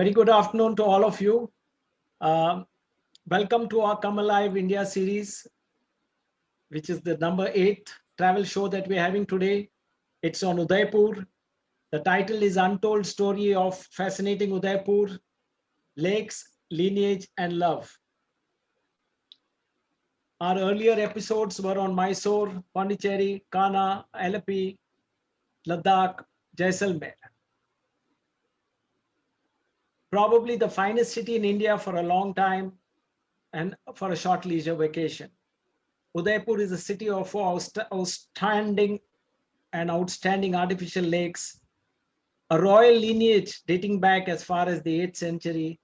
Very good afternoon to all of you. Um, Welcome to our Come Alive India series, which is the number 8 travel show that we're having today. It's on Udaipur. The title is Untold Story of Fascinating Udaipur, Lakes, Lineage and Love. Our earlier episodes were on Mysore, Pondicherry, Kana, Alleppey, Ladakh, Jaisalmer. Probably the finest city in India for a long time and for a short leisure vacation. Udaipur is a city of outstanding artificial lakes, a royal lineage dating back as far as the 8th century,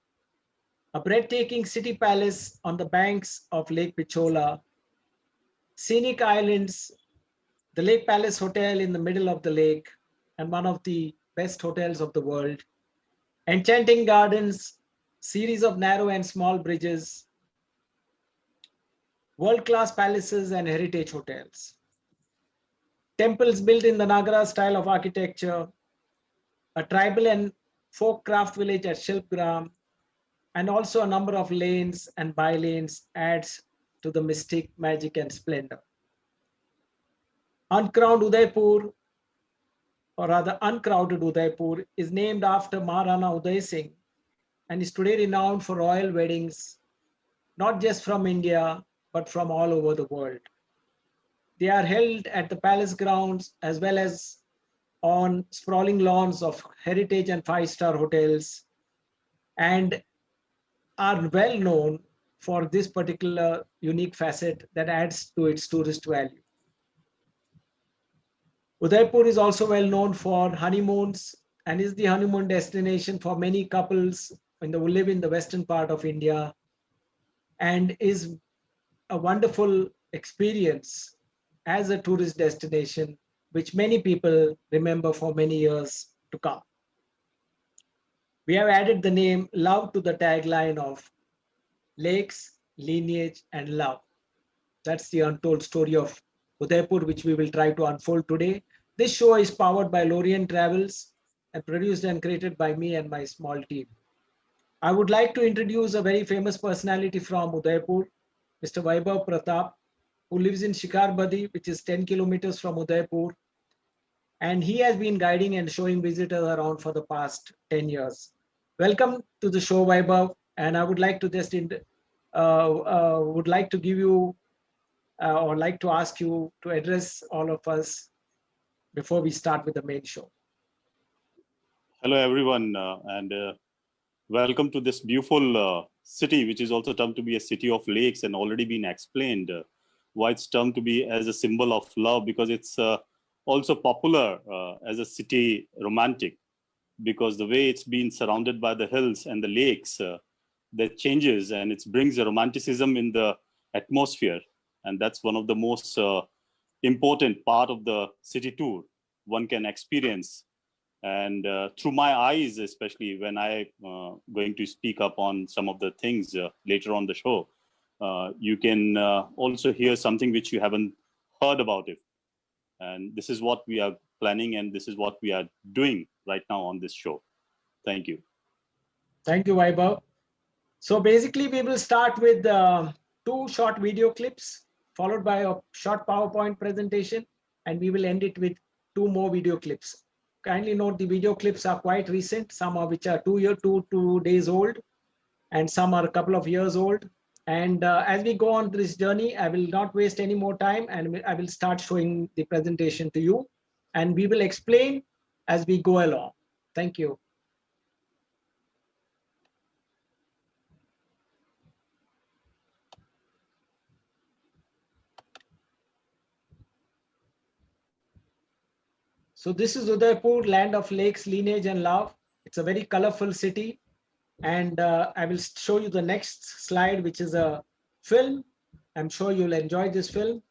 a breathtaking city palace on the banks of Lake Pichola, scenic islands, the Lake Palace Hotel in the middle of the lake, and one of the best hotels of the world, enchanting gardens, series of narrow and small bridges, world-class palaces and heritage hotels. Temples built in the Nagara style of architecture, a tribal and folk craft village at Shilpgram, and also a number of lanes and by-lanes adds to the mystic, magic, and splendor. Uncrowned Udaipur, or rather uncrowded Udaipur, is named after Maharana Uday Singh and is today renowned for royal weddings, not just from India, but from all over the world. They are held at the palace grounds as well as on sprawling lawns of heritage and five-star hotels, and are well known for this particular unique facet that adds to its tourist value. Udaipur is also well known for honeymoons and is the honeymoon destination for many couples who live in the western part of India, and is a wonderful experience as a tourist destination, which many people remember for many years to come. We have added the name Love to the tagline of Lakes, Lineage, and Love. That's the untold story of Udaipur, which we will try to unfold today. This show is powered by Lorient Travels and produced and created by me and my small team. I would like to introduce a very famous personality from Udaipur, Mr. Vaibhav Pratap, who lives in Shikarbadi, which is 10 kilometers from Udaipur. And he has been guiding and showing visitors around for the past 10 years. Welcome to the show, Vaibhav. And I would like to would like to give you or like to ask you to address all of us before we start with the main show. Hello, everyone, and welcome to this beautiful city, which is also termed to be a city of lakes, and already been explained why it's termed to be as a symbol of love, because it's also popular as a city romantic, because the way it's been surrounded by the hills and the lakes, that changes and it brings a romanticism in the atmosphere, and that's one of the most important part of the city tour one can experience. And through my eyes, especially when I going to speak up on some of the things later on the show, you can also hear something which you haven't heard about it. And this is what we are planning, and this is what we are doing right now on this show. Thank you. Thank you, Vaibhav. So basically, we will start with 2 short video clips, followed by a short PowerPoint presentation, and we will end it with 2 more video clips. Kindly note the video clips are quite recent, some of which are 2 days old, and some are a couple of years old. And as we go on this journey, I will not waste any more time, and I will start showing the presentation to you, and we will explain as we go along. Thank you. So this is Udaipur, land of lakes, lineage, and love. It's a very colorful city. And I will show you the next slide, which is a film. I'm sure you'll enjoy this film.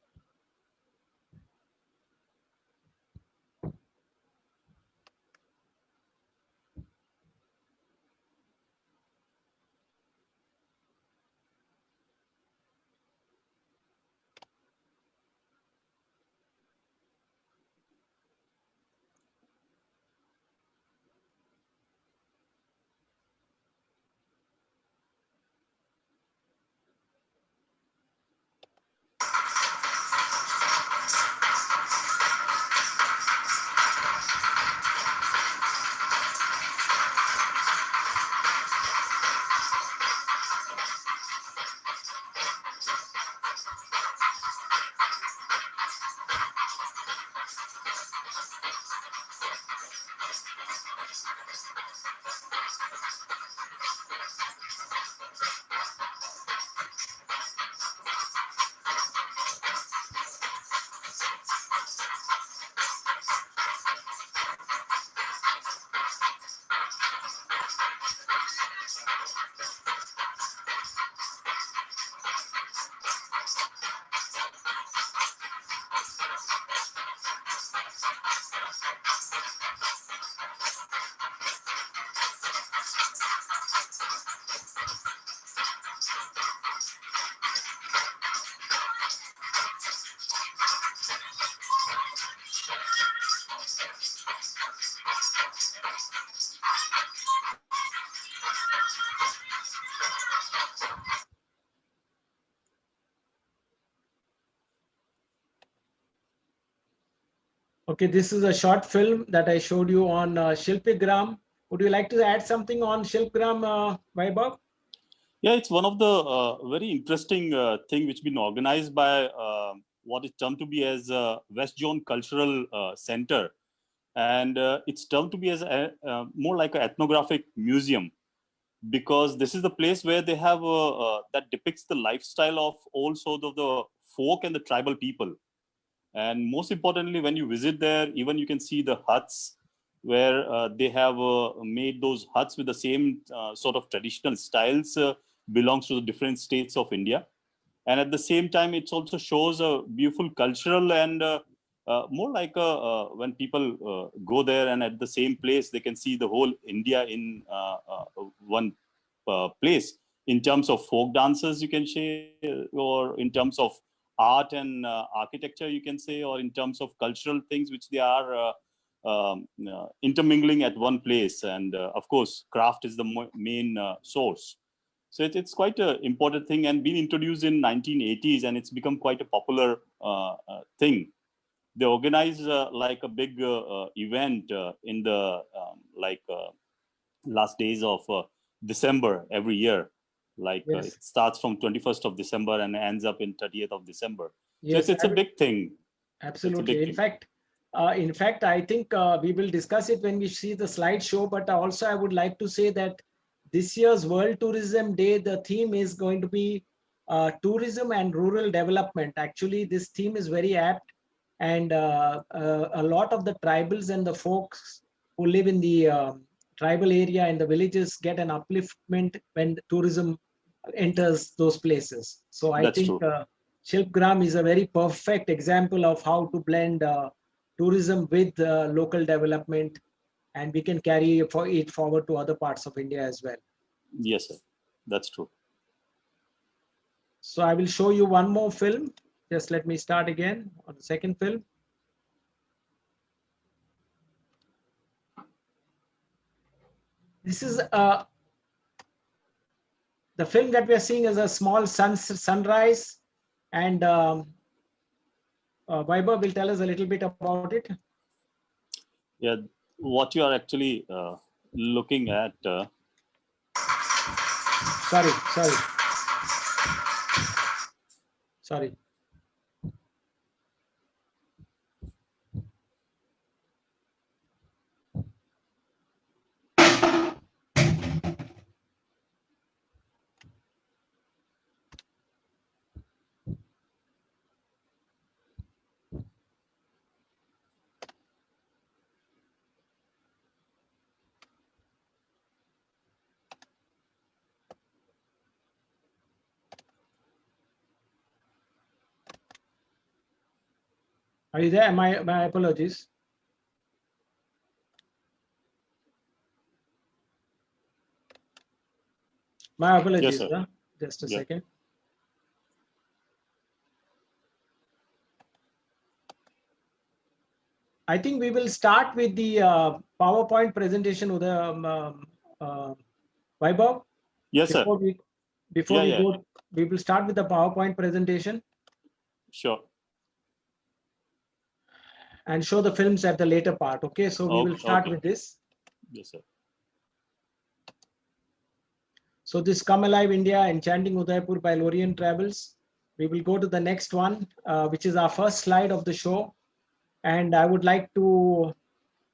Okay, this is a short film that I showed you on Shilpigram. Would you like to add something on Shilpigram, Vaibhav? Yeah, it's one of the very interesting thing which been organized by what is termed to be as West Zone Cultural Center, and it's termed to be as more like an ethnographic museum, because this is the place where they have that depicts the lifestyle of all sorts of the folk and the tribal people. And most importantly, when you visit there, even you can see the huts where they have made those huts with the same sort of traditional styles, belongs to the different states of India. And at the same time, it also shows a beautiful cultural and more like when people go there and at the same place, they can see the whole India in one place, in terms of folk dances, you can say, or in terms of art and architecture, you can say, or in terms of cultural things which they are intermingling at one place. And of course, craft is the main source. So it's quite an important thing, and been introduced in 1980s, and it's become quite a popular thing. They organize like a big event in the last days of December every year. Like Yes, it starts from 21st of December and ends up in 30th of December. So yes, it's a big thing. It's a absolutely. big thing. In fact, I think we will discuss it when we see the slideshow. But also, I would like to say that this year's World Tourism Day, the theme is going to be tourism and rural development. Actually, this theme is very apt, and a lot of the tribals and the folks who live in the tribal area and the villages get an upliftment when the tourism enters those places. So I That's think true. Shilpgram is a very perfect example of how to blend tourism with local development, and we can carry it forward to other parts of India as well. Yes, sir. That's true. So I will show you one more film. Just let me start again on the second film. This is the film that we are seeing is a small sunrise, and Vaibhav will tell us a little bit about it. Yeah, what you are actually looking at. Sorry, sorry, sorry. Are you there? My apologies. My Yes, apologies. sir. Just a Yeah. second. I think we will start with the PowerPoint presentation with the Vaibhav. Yes, sir. Before we before Yeah, we yeah. go, we will start with the PowerPoint presentation Sure. and show the films at the later part. Okay, so we will Okay. start Okay. with this. Yes, sir. So this Come Alive India, Enchanting Udaipur by Lorient Travels. We will go to the next one, which is our first slide of the show. And I would like to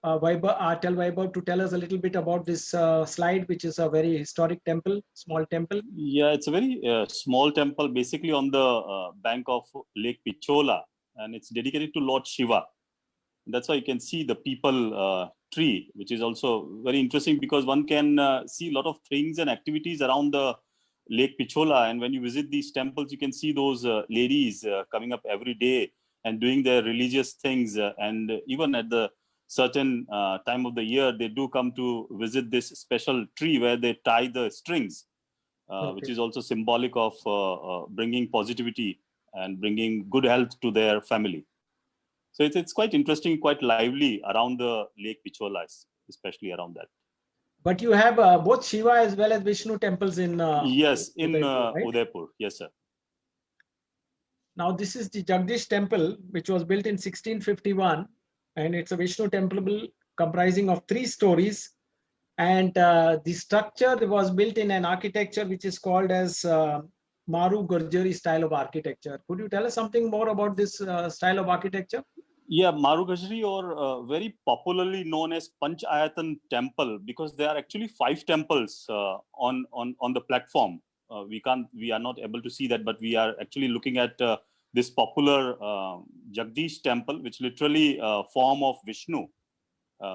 tell Vaibhav to tell us a little bit about this slide, which is a very historic temple, small temple. Yeah, it's a very small temple, basically on the bank of Lake Pichola, and it's dedicated to Lord Shiva. That's why you can see the people tree, which is also very interesting because one can see a lot of things and activities around the Lake Pichola. And when you visit these temples, you can see those ladies coming up every day and doing their religious things. And even at the certain time of the year, they do come to visit this special tree where they tie the strings, which Okay. is also symbolic of bringing positivity and bringing good health to their family. So it's quite interesting, quite lively around the Lake Pichola, especially around that. But you have both Shiva as well as Vishnu temples in Yes, in Udaipur, right? Udaipur. Yes, sir. Now this is the Jagdish temple, which was built in 1651. and it's a Vishnu temple comprising of 3 stories. And the structure was built in an architecture which is called as Maru Gurjari style of architecture. Could you tell us something more about this style of architecture? Yeah, Marugashri, or very popularly known as Panchayatan temple, because there are actually 5 temples on the platform. We are not able to see that, but we are actually looking at this popular Jagdish temple, which literally form of Vishnu,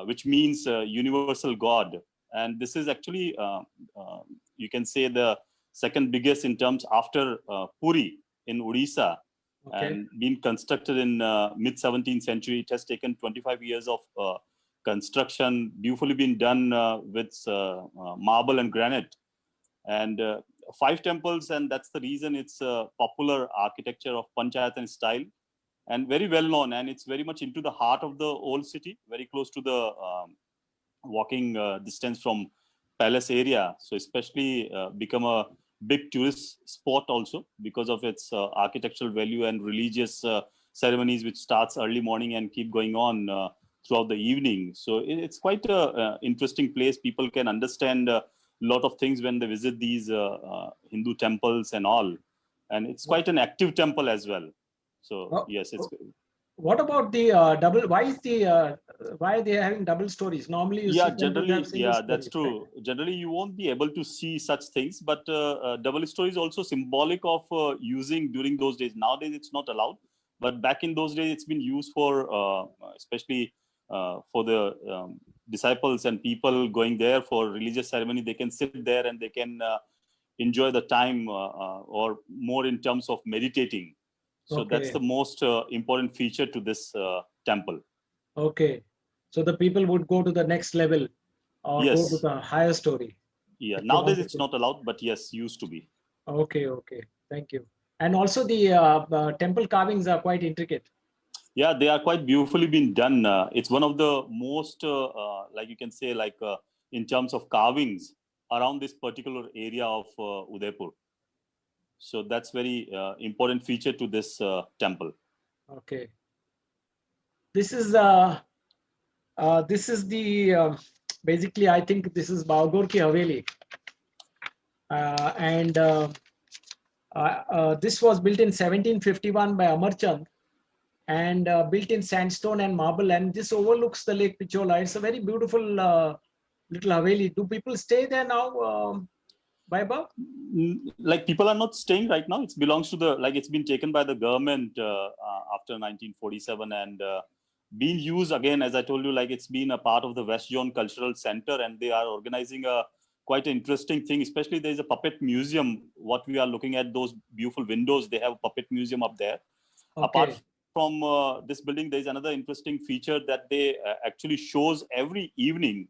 which means universal God. And this is actually, you can say, the second biggest in terms after Puri in Odisha, Okay. and been constructed in mid 17th century. It has taken 25 years of construction, beautifully been done with marble and granite, and 5 temples, and that's the reason it's a popular architecture of Panchayatan style, and very well known, and it's very much into the heart of the old city, very close to the walking distance from palace area. So especially become a big tourist spot also because of its architectural value and religious ceremonies, which starts early morning and keep going on throughout the evening. So it's quite a interesting place. People can understand a lot of things when they visit these Hindu temples and all, and it's quite an active temple as well. So Oh, yes, it's. what about the double? Why are they having double stories? Normally, you Yeah, see temples have generally, single yeah, that's stories, right? true. Generally, you won't be able to see such things, but double story is also symbolic of using during those days. Nowadays, it's not allowed, but back in those days, it's been used for, especially for the disciples and people going there for religious ceremony. They can sit there and they can enjoy the time, or more in terms of meditating. So that's Okay. the most important feature to this temple. Okay. So the people would go to the next level or go to Yes. the higher story Yeah, if they nowadays wanted it's to. not allowed, but yes, used to be. Okay, okay. Thank you. And also the temple carvings are quite intricate. Yeah, they are quite beautifully been done. It's one of the most, like you can say, like in terms of carvings around this particular area of Udaipur. So that's very important feature to this temple. Okay. This is the basically I think this is Balgor Ki Haveli. And this was built in 1751 by Amarchand and built in sandstone and marble, and this overlooks the Lake Pichola. It's a very beautiful little Haveli. Do people stay there now, Vaibhav? Like people are not staying right now. It belongs to the, like it's been taken by the government after 1947 and being used again, as I told you, like it's been a part of the West Zone Cultural Center, and they are organizing a quite interesting thing. Especially there is a puppet museum. What we are looking at, those beautiful windows, they have a puppet museum up there. Okay. Apart from this building, there is another interesting feature that they actually shows every evening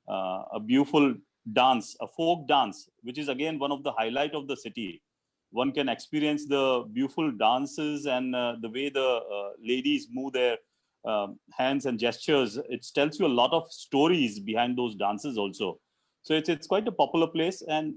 a beautiful dance, a folk dance, which is again one of the highlight of the city. One can experience the beautiful dances and the way the ladies move their hands and gestures. It tells you a lot of stories behind those dances also. So it's quite a popular place, and